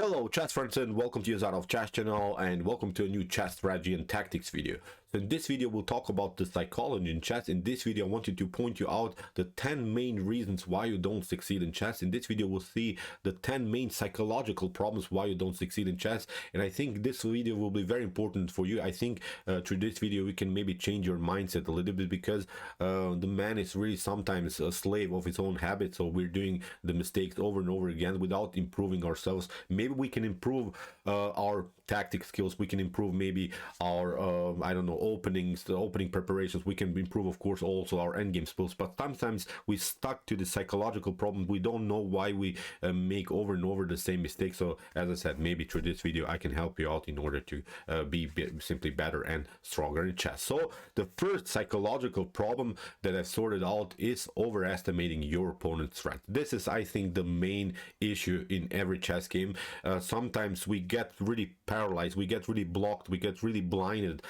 Hello chess friends and welcome to Yazarov Chess channel and welcome to a new chess strategy and tactics video. So in this video we'll talk about the psychology in chess. In this video I wanted to point you out the 10 main reasons why you don't succeed in chess. In this video we'll see the 10 main psychological problems why you don't succeed in chess, and I think this video will be very important for you. I think through this video we can maybe change your mindset a little bit, because the man is really sometimes a slave of his own habits, so we're doing the mistakes over and over again without improving ourselves. Maybe we can improve our tactic skills, we can improve maybe our I don't know, openings, the opening preparations, we can improve of course also our endgame skills, but sometimes we stuck to the psychological problem. We don't know why we make over and over the same mistakes. So as I said, maybe through this video I can help you out in order to be simply better and stronger in chess. So the first psychological problem that I've sorted out is overestimating your opponent's threat. This is, I think, the main issue in every chess game. Sometimes we get really paralyzed, we get really blocked, we get really blinded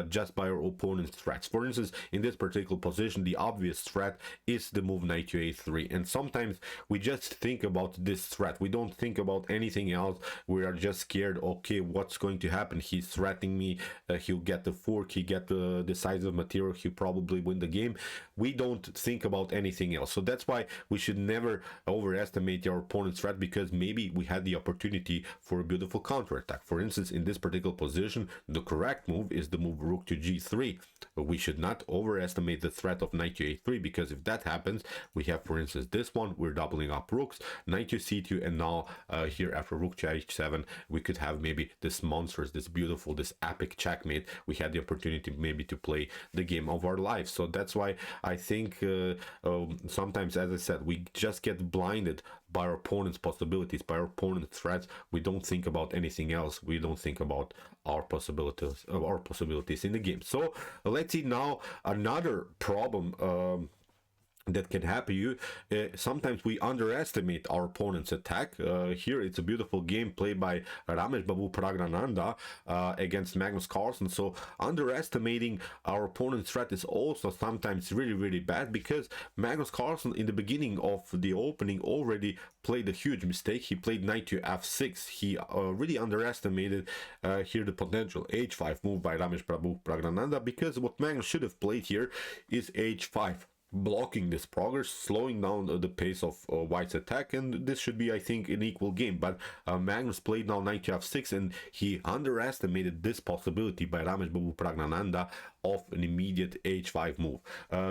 just by our opponent's threats. For instance, in this particular position, the obvious threat is the move knight to a3, and sometimes we just think about this threat, we don't think about anything else. We are just scared, okay, what's going to happen? He's threatening me, he'll get the fork, he get the decisive material, he'll probably win the game. We don't think about anything else. So that's why we should never overestimate our opponent's threat, because maybe we had the opportunity for a beautiful counterattack. For instance, in this particular position, the correct move is the move rook to g3. But we should not overestimate the threat of knight to a3, because if that happens, we have, for instance, this one, we're doubling up rooks, knight to c2, and now here after rook to h7, we could have maybe this monstrous, this beautiful, this epic checkmate. We had the opportunity maybe to play the game of our lives. So that's why I think sometimes, as I said, we just get blinded by our opponent's possibilities, by our opponent's threats. We don't think about anything else. We don't think about our possibilities in the game. So let's see now another problem that can happen you. Sometimes we underestimate our opponent's attack. Here it's a beautiful game played by Ramesh Babu Praggnanandhaa against Magnus Carlsen. So underestimating our opponent's threat is also sometimes really bad, because Magnus Carlsen in the beginning of the opening already played a huge mistake. He played knight to f6. He really underestimated here the potential h5 move by Ramesh Babu Praggnanandhaa, because what Magnus should have played here is h5, blocking this progress, slowing down the pace of white's attack, and this should be, I think, an equal game. But Magnus played now knight to f6, and he underestimated this possibility by Ramesh Babu Praggnanandhaa of an immediate h5 move.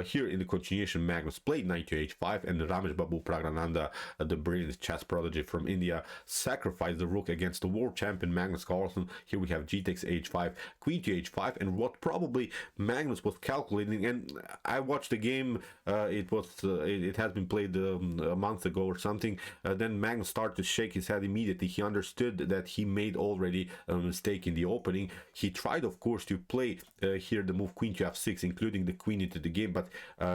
Here in the continuation, Magnus played knight to h5, and Ramesh Babu Praggnanandhaa, the brilliant chess prodigy from India, sacrificed the rook against the world champion Magnus Carlsen. Here we have g takes h5, queen to h5, and what probably Magnus was calculating, and I watched the game, it has been played a month ago or something. Then Magnus started to shake his head immediately. He understood that he made already a mistake in the opening. He tried, of course, to play here the move queen to f6, including the queen into the game, but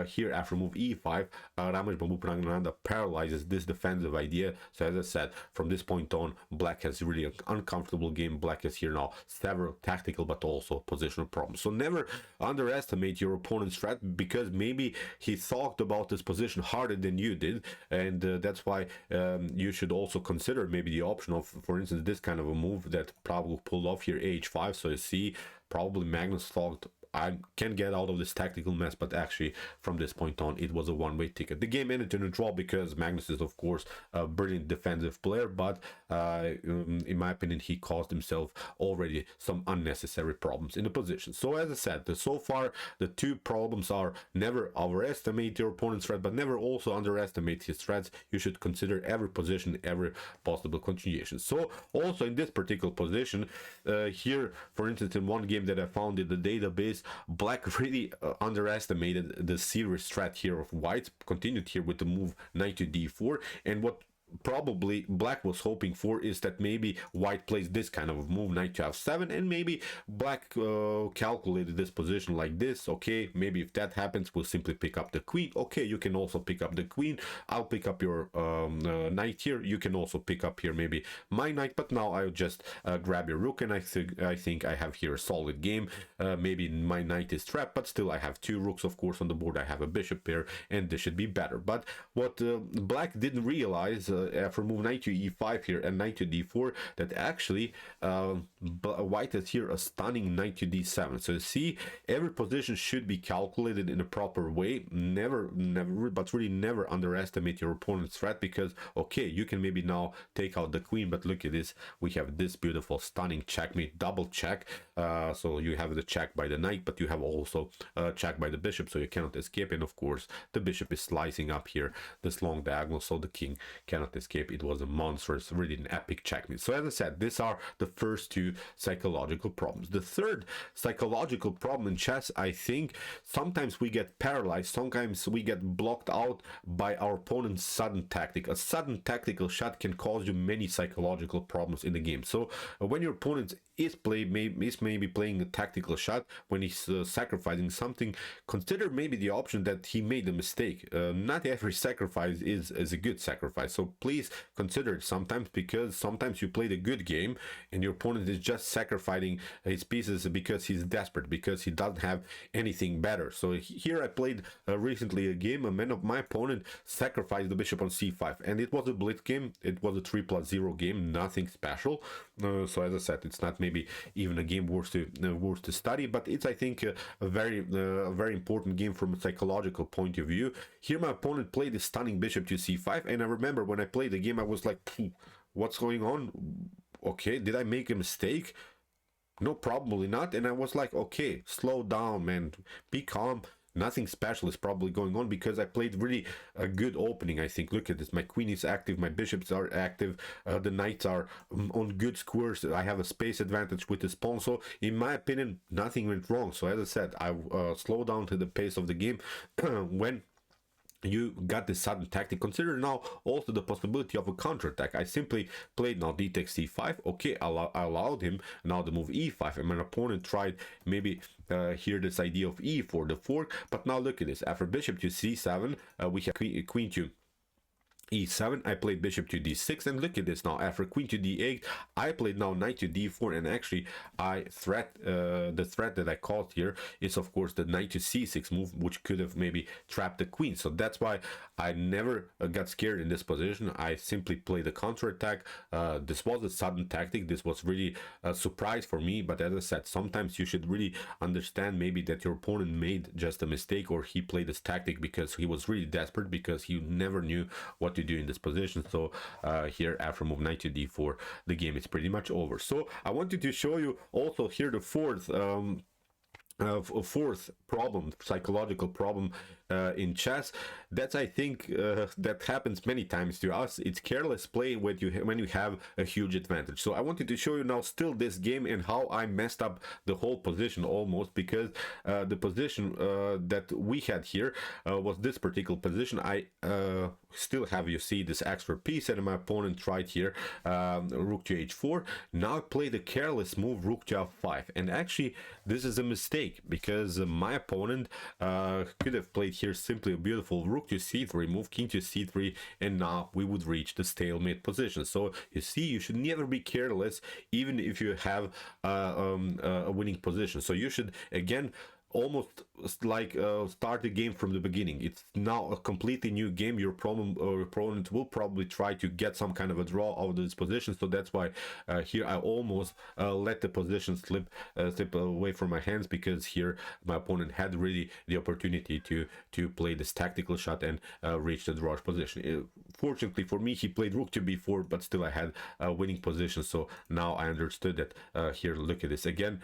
here after move e5, Ramesh Babu Praggnanandhaa paralyzes this defensive idea. So as I said, from this point on, black has really an uncomfortable game. Black has here now several tactical but also positional problems. So never underestimate your opponent's threat, because maybe he thought about this position harder than you did, and that's why you should also consider maybe the option of, for instance, this kind of a move that probably pulled off here h5. So you see, probably Magnus thought, I can get out of this tactical mess, but actually from this point on it was a one-way ticket. The game ended in a draw because Magnus is of course a brilliant defensive player, but in my opinion he caused himself already some unnecessary problems in the position. So as I said, so far the two problems are never overestimate your opponent's threat, but never also underestimate his threats. You should consider every position, every possible continuation. So also in this particular position, here for instance, in one game that I found in the database, black really underestimated the serious threat here of white. Continued here with the move knight to d4, and what probably black was hoping for is that maybe white plays this kind of move, knight to f7, and maybe black calculated this position like this. Okay, maybe if that happens, we'll simply pick up the queen. Okay, you can also pick up the queen. I'll pick up your knight here. You can also pick up here maybe my knight, but now I'll just grab your rook, and I think I have here a solid game. Maybe my knight is trapped, but still I have two rooks, of course, on the board. I have a bishop pair, and this should be better. But what black didn't realize after move knight to e5 here and knight to d4, that actually white has here a stunning knight to d7. So you see, every position should be calculated in a proper way. Never, but really never underestimate your opponent's threat, because okay, you can maybe now take out the queen, but look at this, we have this beautiful stunning checkmate, double check. So you have the check by the knight, but you have also check by the bishop, so you cannot escape. And of course the bishop is slicing up here this long diagonal, so the king cannot escape. It was a monstrous, really an epic checkmate. So as I said, these are the first two psychological problems. The third psychological problem in chess, I think, sometimes we get paralyzed, sometimes we get blocked out by our opponent's sudden tactic. A sudden tactical shot can cause you many psychological problems in the game. So when your opponent is maybe playing a tactical shot, when he's sacrificing something, consider maybe the option that he made a mistake. Not every sacrifice is a good sacrifice, so please consider it sometimes, because sometimes you played a good game and your opponent is just sacrificing his pieces because he's desperate, because he doesn't have anything better. So here I played recently a game, my opponent sacrificed the bishop on c5, and it was a blitz game. It was a 3+0 game, nothing special. So as I said, it's not maybe even a game worth to study, but it's, I think, a very important game from a psychological point of view. Here my opponent played a stunning bishop to c5, and I remember when I played the game, I was like, what's going on? Okay, did I make a mistake? No, probably not. And I was like, okay, slow down, man, be calm. Nothing special is probably going on, because I played really a good opening, I think. Look at this, my queen is active, my bishops are active, the knights are on good squares, I have a space advantage with this pawn. So in my opinion, nothing went wrong. So as I said, I slow down to the pace of the game. When you got this sudden tactic, consider now also the possibility of a counterattack. I simply played now d takes c5. Okay, I allowed him now to move e5, and my opponent tried maybe here this idea of e4, the fork. But now look at this, after bishop to c7, we have queen to e7, I played bishop to d6, and look at this now, after queen to d8, I played now knight to d4, and actually the threat that I caused here is of course the knight to c6 move, which could have maybe trapped the queen. So that's why I never got scared in this position. I simply played a counterattack. This was a sudden tactic, this was really a surprise for me, but as I said, sometimes you should really understand maybe that your opponent made just a mistake, or he played this tactic because he was really desperate, because he never knew what to do in this position. So here after move knight to d4, the game is pretty much over. So I wanted to show you also here the fourth problem, psychological problem in chess. That's, I think, that happens many times to us. It's careless play when you have a huge advantage. So I wanted to show you now still this game and how I messed up the whole position almost, because the position that we had here was this particular position. I still have, you see, this extra piece, and my opponent tried here rook to h4. Now I play the careless move rook to f5, and actually this is a mistake, because my opponent could have played here simply a beautiful rook to c3 move, king to c3, and now we would reach the stalemate position. So you see, you should never be careless, even if you have a winning position. So you should, again, almost like start the game from the beginning. It's now a completely new game. Your opponent will probably try to get some kind of a draw out of this position. So that's why here I almost let the position slip away from my hands, because here my opponent had really the opportunity to play this tactical shot and reach the draw position. Fortunately for me, he played rook to b4, but still I had a winning position. So now I understood that here, look at this again,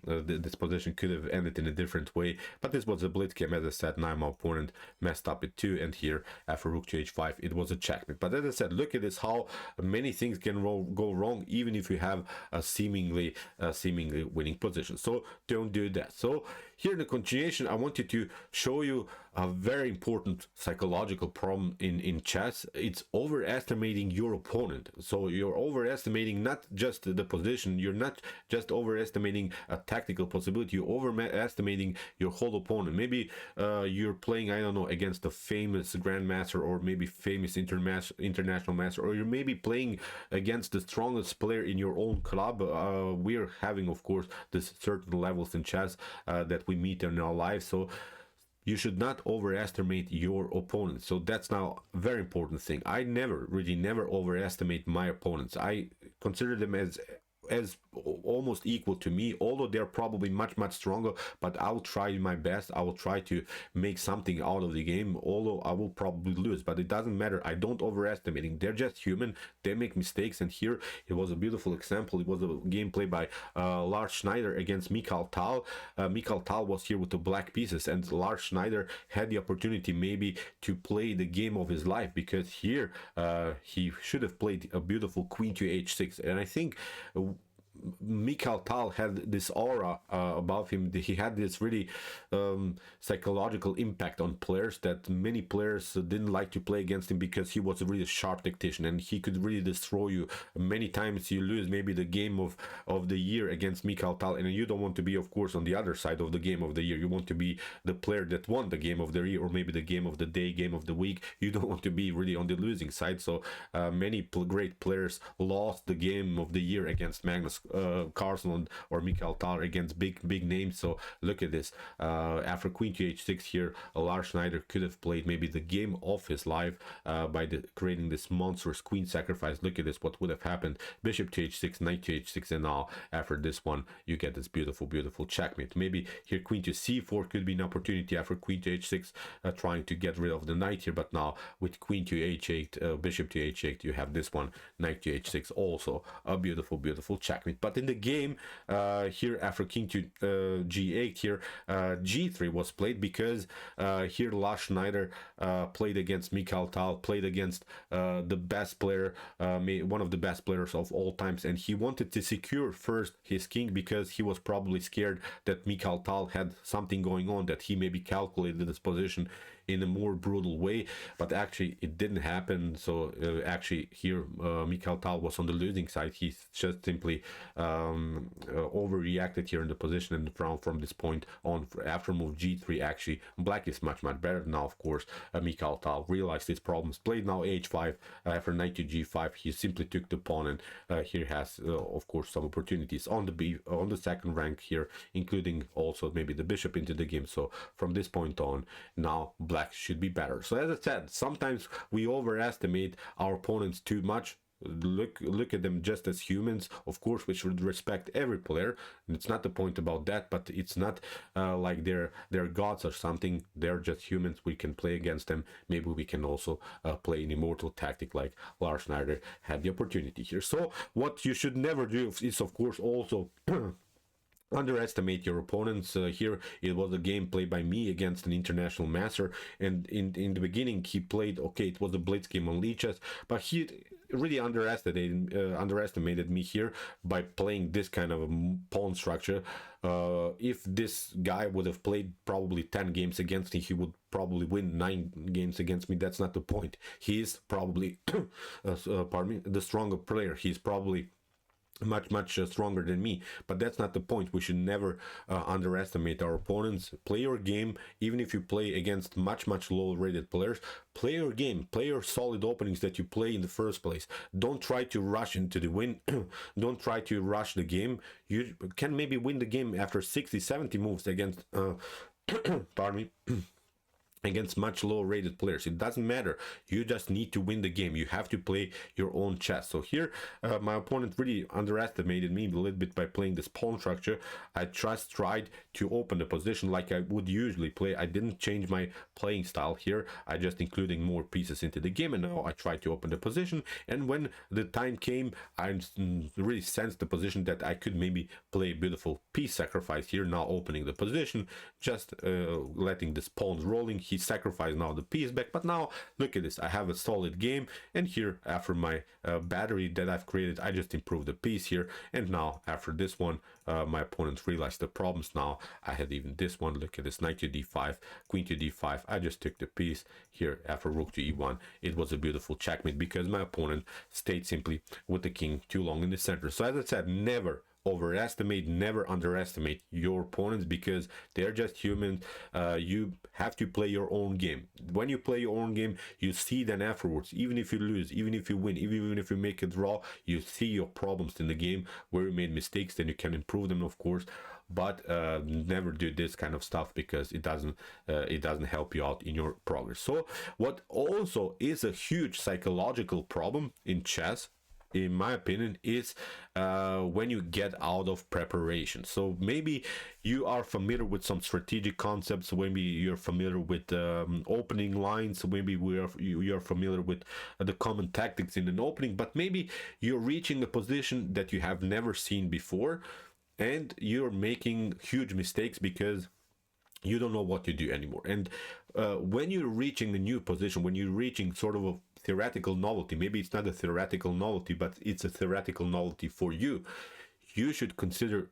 this position could have ended in a different way, but this was a blitz game. As I said, now my opponent messed up it too, and here after rook to h5 it was a checkmate. But as I said, look at this, how many things can go wrong even if you have a seemingly winning position. So don't do that. So here in the continuation, I wanted to show you a very important psychological problem in chess. It's overestimating your opponent. So you're overestimating not just the position, you're not just overestimating a tactical possibility, you're overestimating your whole opponent. Maybe you're playing, I don't know, against a famous grandmaster, or maybe famous international master, or you're maybe playing against the strongest player in your own club. We're having, of course, this certain levels in chess that we meet in our lives. So you should not overestimate your opponents. So that's now a very important thing. I never overestimate my opponents. I consider them as almost equal to me, although they're probably much stronger, but I'll try my best. I will try to make something out of the game, although I will probably lose, but it doesn't matter. I don't overestimate. They're just human. They make mistakes, and here it was a beautiful example. It was a gameplay by Lars Schneider against Mikhail Tal. Mikhail Tal was here with the black pieces, and Lars Schneider had the opportunity maybe to play the game of his life, because here he should have played a beautiful queen to h6, and I think Mikhail Tal had this aura above him. He had this really psychological impact on players that many players didn't like to play against him, because he was a really sharp tactician and he could really destroy you. Many times you lose maybe the game of the year against Mikhail Tal, and you don't want to be, of course, on the other side of the game of the year. You want to be the player that won the game of the year, or maybe the game of the day, game of the week. You don't want to be really on the losing side. So many great players lost the game of the year against Magnus Carlsen or Mikhail Tal, against big names. So look at this. After queen to h6 here, Lars Schneider could have played maybe the game of his life by creating this monstrous queen sacrifice. Look at this, what would have happened. Bishop to h6, knight to h6, and now after this one you get this beautiful checkmate. Maybe here queen to c4 could be an opportunity after queen to h6, trying to get rid of the knight here, but now with queen to h8, bishop to h8, you have this one, knight to h6, also a beautiful checkmate. But in the game here, after king to g8 here, g3 was played, because here Lars Schneider played against Mikhail Tal, played against the best player, one of the best players of all times, and he wanted to secure first his king, because he was probably scared that Mikhail Tal had something going on, that he maybe calculated his position in a more brutal way, but actually it didn't happen. So actually here Mikhail Tal was on the losing side. He just simply overreacted here in the position, and from this point on, after move g3, actually black is much better now. Of course, Mikhail Tal realized his problems, played now h5, after knight to g5, he simply took the pawn, and here has of course some opportunities on the second rank here, including also maybe the bishop into the game. So from this point on, now black should be better. So as I said, sometimes we overestimate our opponents too much. Look at them just as humans. Of course, we should respect every player. It's not the point about that, but it's not like they're gods or something. They're just humans. We can play against them. Maybe we can also play an immortal tactic like Lars Schneider had the opportunity here. So what you should never do is, of course, also underestimate your opponents. Here it was a game played by me against an international master, and in the beginning he played okay. It was a blitz game on leeches, but he really underestimated me here by playing this kind of a pawn structure. If this guy would have played probably 10 games against me, he would probably win 9 games against me. That's not the point. He is probably pardon me, the stronger player. He's probably much stronger than me, but that's not the point. We should never underestimate our opponents. Play your game. Even if you play against much lower rated players, play your game, play your solid openings that you play in the first place. Don't try to rush into the win. Don't try to rush the game. You can maybe win the game after 60-70 moves against pardon me, against much lower rated players. It doesn't matter. You just need to win the game. You have to play your own chess. So here my opponent really underestimated me a little bit by playing this pawn structure. I just tried to open the position like I would usually play. I didn't change my playing style here. I just including more pieces into the game, and now I tried to open the position, and when the time came, I really sensed the position that I could maybe play a beautiful piece sacrifice here. Now opening the position, just letting this pawns rolling. He sacrificed now the piece back, but now look at this. I have a solid game, and here after my battery that I've created, I just improved the piece here, and now after this one my opponent realized the problems. Now I had even this one. Look at this, knight to d5, queen to d5. I just took the piece here after rook to e1. It was a beautiful checkmate because my opponent stayed simply with the king too long in the center. So as I said, never overestimate, never underestimate your opponents, because they're just humans. You have to play your own game. When you play your own game, you see them afterwards. Even if you lose, even if you win, even if you make a draw, you see your problems in the game where you made mistakes. Then you can improve them, of course, but never do this kind of stuff, because it doesn't help you out in your progress. So what also is a huge psychological problem in chess, in my opinion, is when you get out of preparation. So maybe you are familiar with some strategic concepts, maybe you're familiar with opening lines, maybe you're familiar with the common tactics in an opening, but maybe you're reaching a position that you have never seen before, and you're making huge mistakes because you don't know what to do anymore. And when you're reaching a new position, when you're reaching sort of a theoretical novelty, maybe it's not a theoretical novelty, but it's a theoretical novelty for you, you should consider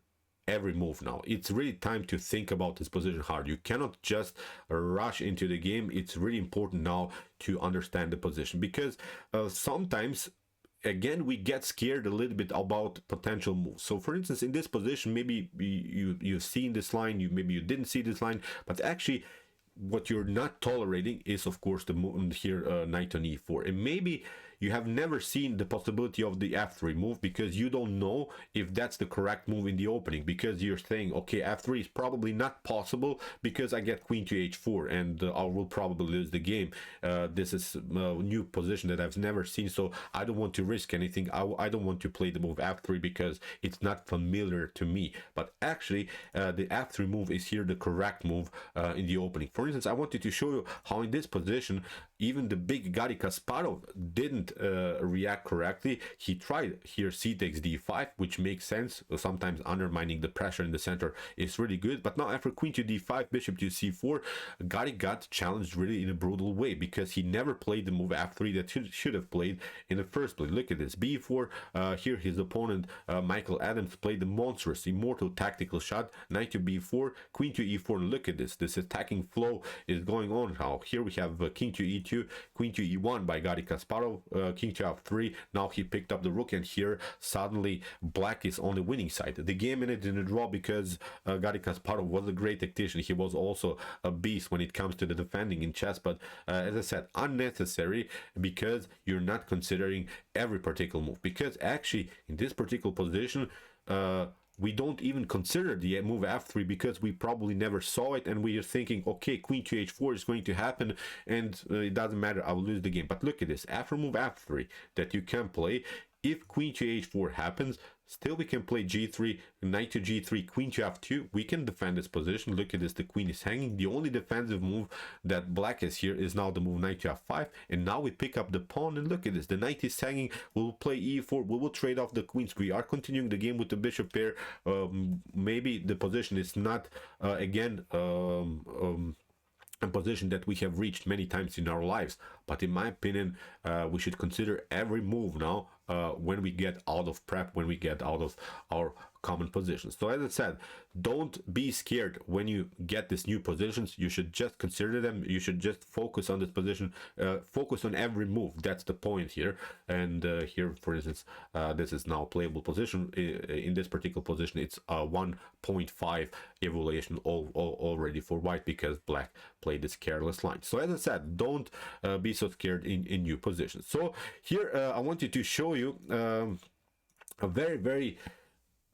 every move now. It's really time to think about this position hard. You cannot just rush into the game. It's really important now to understand the position, because sometimes, again, we get scared a little bit about potential moves. So for instance, in this position, maybe you've seen this line, maybe you didn't see this line, but actually what you're not tolerating is, of course, the move here, knight on e4. And maybe you have never seen the possibility of the f3 move, because you don't know if that's the correct move in the opening, because you're saying, okay, f3 is probably not possible because I get queen to h4 and I will probably lose the game. This is a new position that I've never seen, so I don't want to risk anything. I don't want to play the move f3 because it's not familiar to me. But actually, the f3 move is here the correct move in the opening. For instance, I wanted to show you how in this position, even the big Garry Kasparov didn't react correctly. He tried here c takes d5, which makes sense. Sometimes undermining the pressure in the center is really good. But now after queen to d5, bishop to c4, Garry got challenged really in a brutal way, because he never played the move f3 that should have played in the first place. Look at this, b4. Here his opponent, Michael Adams, played the monstrous, immortal tactical shot, knight to b4, queen to e4. And look at this attacking flow is going on now. Here we have king to e2, queen to e1 by Garry Kasparov, king to f3. Now he picked up the rook, and here suddenly black is on the winning side. The game ended in a draw because Garry Kasparov was a great tactician. He was also a beast when it comes to the defending in chess, but as I said, unnecessary, because you're not considering every particular move. Because actually in this particular position, we don't even consider the move f3 because we probably never saw it, and we are thinking, okay, queen to h4 is going to happen, and it doesn't matter, I will lose the game. But look at this, after move f3 that you can play, if queen to h4 happens, still we can play g3, knight to g3, queen to f2. We can defend this position. Look at this, the queen is hanging. The only defensive move that black has here is now the move knight to f5, and now we pick up the pawn, and look at this, the knight is hanging. We'll play e4, we will trade off the queens. We are continuing the game with the bishop pair. Maybe the position is not again a position that we have reached many times in our lives, but in my opinion, we should consider every move now when we get out of prep, when we get out of our common positions. So as I said, don't be scared when you get these new positions. You should just consider them. You should just focus on this position, focus on every move. That's the point here. And here, for instance, this is now a playable position. In this particular position, it's a 1.5 evaluation already for white, because black played this careless line. So as I said, don't be so scared in new positions. So here I wanted to show you a very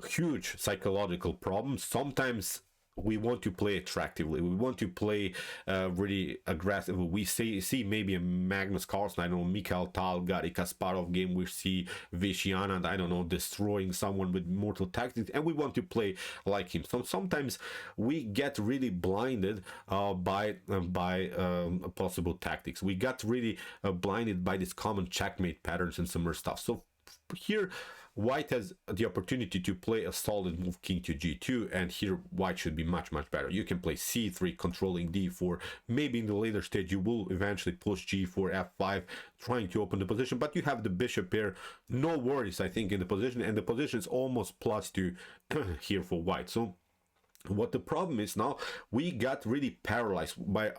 huge psychological problem. Sometimes we want to play attractively, we want to play really aggressively. We see maybe a Magnus Carlsen, I don't know, Mikhail Tal, Garry Kasparov game, we see Vishianand, I don't know, destroying someone with mortal tactics, and we want to play like him. So sometimes we get really blinded by possible tactics. We got really blinded by these common checkmate patterns and similar stuff. So here white has the opportunity to play a solid move, king to g2, and here white should be much better. You can play c3, controlling d4. Maybe in the later stage you will eventually push g4, f5, trying to open the position, but you have the bishop pair. No worries, I think, in the position, and the position is almost +2 here for white. So what the problem is now, we got really paralyzed by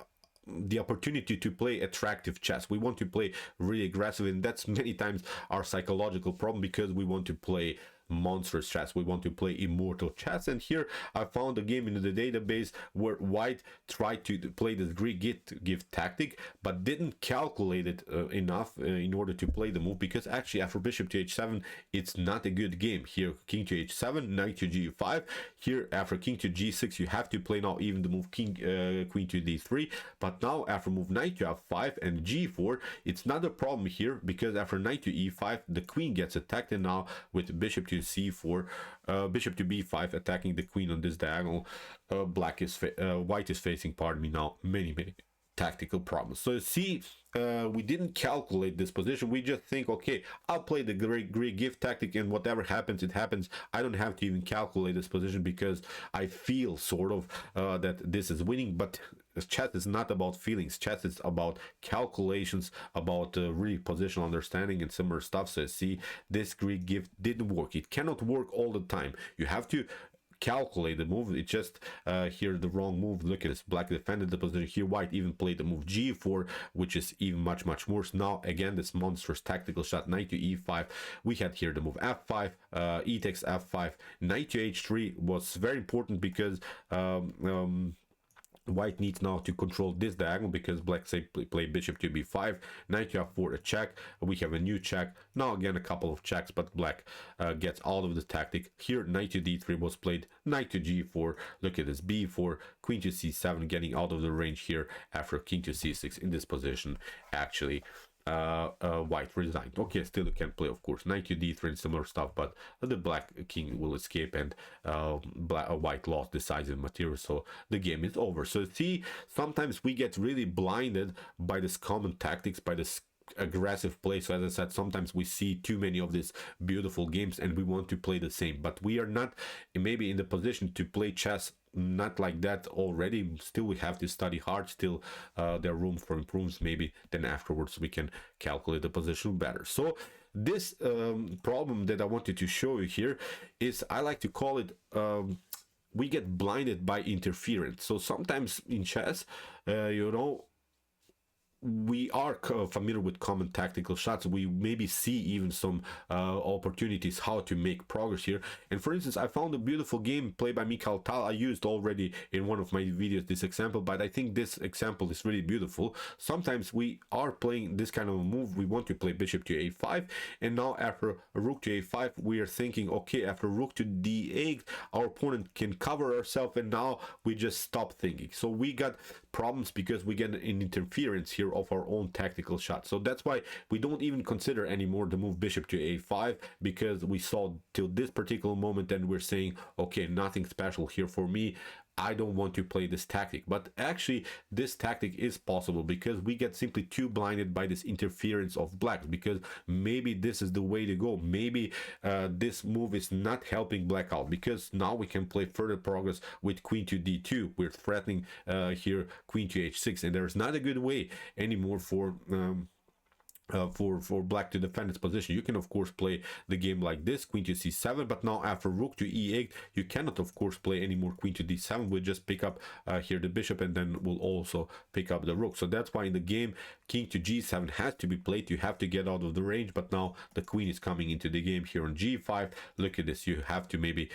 the opportunity to play attractive chess. We want to play really aggressive, and that's many times our psychological problem, because we want to play monstrous chess. We want to play immortal chess. And here I found a game in the database where white tried to play this Greek gift tactic, but didn't calculate it enough in order to play the move, because actually after bishop to h7, it's not a good game. Here king to h7, knight to g5. Here after king to g6, you have to play now even the move queen to d3. But now after move knight to f5 and g4, it's not a problem here, because after knight to e5, the queen gets attacked, and now with bishop to c4, bishop to b5 attacking the queen on this diagonal, white is facing, pardon me, now many tactical problems. So see, we didn't calculate this position. We just think, okay, I'll play the Greek gift tactic, and whatever happens, it happens. I don't have to even calculate this position because I feel sort of that this is winning. But chess is not about feelings. Chess is about calculations, about really positional understanding and similar stuff. So see, this Greek gift didn't work. It cannot work all the time. You have to calculate the move. It just here the wrong move. Look at this, black defended the position. Here white even played the move g4, which is even much worse. Now again, this monstrous tactical shot, knight to e5. We had here the move f5, e takes f5, knight to h3 was very important, because white needs now to control this diagonal, because black say play bishop to b5, knight to f4, a check. We have a new check. Now again a couple of checks, but black gets out of the tactic. Here knight to d3 was played, knight to g4. Look at this, b4, queen to c7, getting out of the range here after king to c6. In this position, actually white resigned. Okay, still you can play, of course, knight to d3 and similar stuff, but the black king will escape, and white lost decisive material, so the game is over. So see, sometimes we get really blinded by this common tactics, by this aggressive play. So as I said, sometimes we see too many of these beautiful games and we want to play the same, but we are not maybe in the position to play chess not like that already. Still we have to study hard. Still there are room for improvements. Maybe then afterwards we can calculate the position better. So this problem that I wanted to show you here is, I like to call it we get blinded by interference. So sometimes in chess you know, we are familiar with common tactical shots. We maybe see even some opportunities how to make progress here. And for instance, I found a beautiful game played by Mikhail Tal. I used already in one of my videos this example, but I think this example is really beautiful. Sometimes we are playing this kind of a move. We want to play bishop to a5, and now after rook to a5, we are thinking, okay, after rook to d8, our opponent can cover ourselves, and now we just stop thinking. So we got problems because we get an interference here of our own tactical shot. So that's why we don't even consider anymore the move bishop to a5, because we saw till this particular moment and we're saying, okay, nothing special here for me. I don't want to play this tactic. But actually this tactic is possible, because we get simply too blinded by this interference of blacks, because maybe this is the way to go. Maybe this move is not helping black out, because now we can play further progress with queen to d2. We're threatening here queen to h6, and there's not a good way anymore for black to defend its position. You can of course play the game like this, queen to c7, but now after rook to e8, you cannot of course play any more queen to d7. We'll just pick up here the bishop, and then we'll also pick up the rook. So that's why in the game king to g7 has to be played. You have to get out of the range, but now the queen is coming into the game here on g5. Look at this, you have to maybe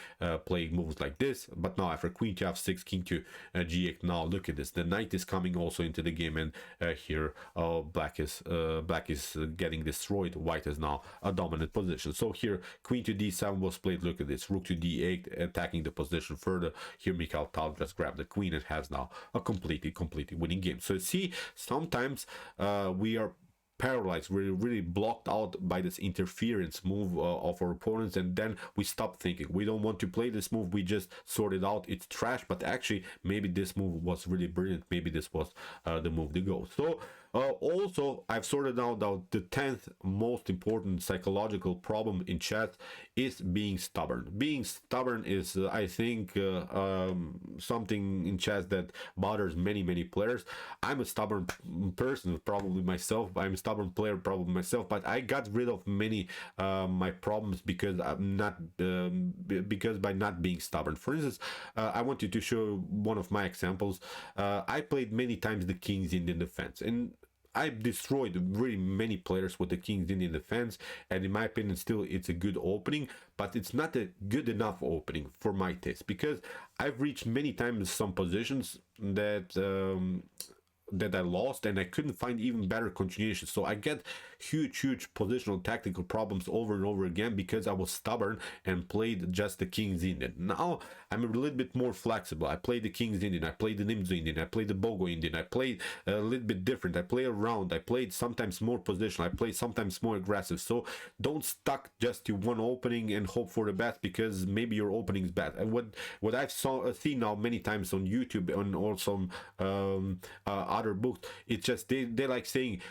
play moves like this, but now after queen to f6, king to g8, now look at this, the knight is coming also into the game, and here black is getting destroyed. White is now a dominant position. So here queen to d7 was played. Look at this, rook to d8, attacking the position further. Here Mikhail Tal just grabbed the queen and has now a completely winning game. So see, sometimes we are paralyzed, really blocked out by this interference move of our opponents, and then we stop thinking. We don't want to play this move, we just sort it out, it's trash, but actually maybe this move was really brilliant. Maybe this was the move to go. So also I've sorted out that the 10th most important psychological problem in chess is being stubborn. Being stubborn is I think something in chess that bothers many players. I'm a stubborn person probably myself. I'm a stubborn player probably myself, but I got rid of many my problems because I'm not because by not being stubborn. For instance, I wanted to show one of my examples. I played many times the king's Indian defense, and I've destroyed really many players with the King's Indian defense, and in my opinion still it's a good opening, but it's not a good enough opening for my taste, because I've reached many times some positions that that I lost, and I couldn't find even better continuations. So I get huge positional tactical problems over and over again because I was stubborn and played just the King's Indian. Now I'm a little bit more flexible. I play the King's Indian, I play the Nimzo Indian, I play the Bogo Indian, I play a little bit different, I play around, I played sometimes more positional, I play sometimes more aggressive. So don't stuck just to one opening and hope for the best, because maybe your opening is bad. And what I've seen now many times on YouTube and also other books, it's just they like saying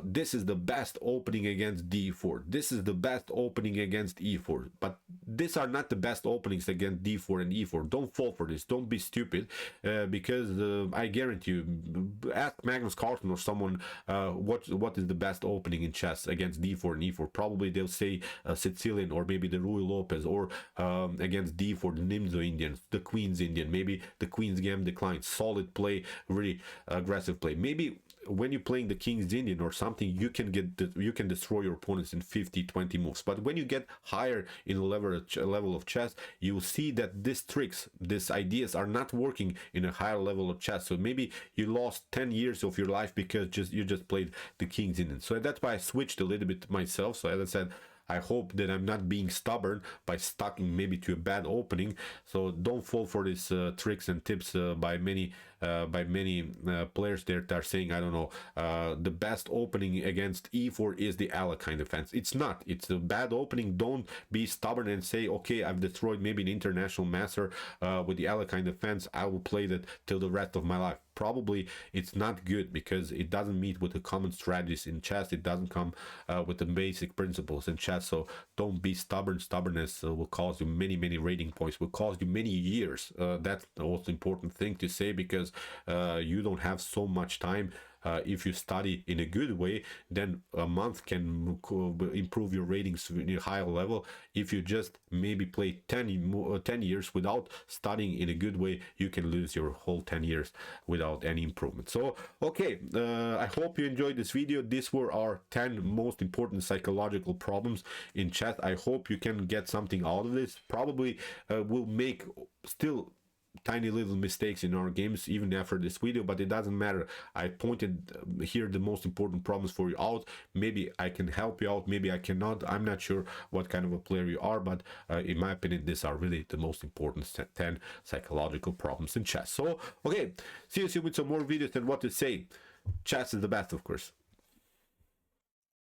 this is the best opening against d4, this is the best opening against e4, but these are not the best openings against d4 and e4. Don't fall for this, don't be stupid, because I guarantee you, ask Magnus Carlsen or someone what is the best opening in chess against d4 and e4. Probably they'll say Sicilian, or maybe the Rui Lopez, or against d4 the Nimzo Indian, the Queen's Indian, maybe the Queen's Game decline, solid play, really aggressive play. Maybe when you're playing the King's Indian or something, you can destroy your opponents in 50-20 moves. But when you get higher in the level of chess, you will see that these tricks, these ideas are not working in a higher level of chess. So maybe you lost 10 years of your life because you just played the King's Indian. So that's why I switched a little bit myself. So as I said, I hope that I'm not being stubborn by sticking maybe to a bad opening. So don't fall for these tricks and tips by many players there that are saying, I don't know, the best opening against e4 is the Alekhine defense. It's not. It's a bad opening. Don't be stubborn and say, okay, I've destroyed maybe an international master with the Alekhine defense, I will play that till the rest of my life. Probably it's not good, because it doesn't meet with the common strategies in chess. It doesn't come with the basic principles in chess. So don't be stubborn. Stubbornness will cause you many rating points, will cause you many years. That's the most important thing to say, because you don't have so much time. If you study in a good way, then a month can improve your ratings to a higher level. If you just maybe play 10 years without studying in a good way, you can lose your whole 10 years without any improvement. So okay, I hope you enjoyed this video. These were our 10 most important psychological problems in chess. I hope you can get something out of this. Probably will make still tiny little mistakes in our games even after this video, but it doesn't matter. I pointed here the most important problems for you out. Maybe I can help you out, maybe I cannot. I'm not sure what kind of a player you are, but in my opinion, these are really the most important 10 psychological problems in chess. So okay, see you soon with some more videos, and what to say, chess is the best, of course.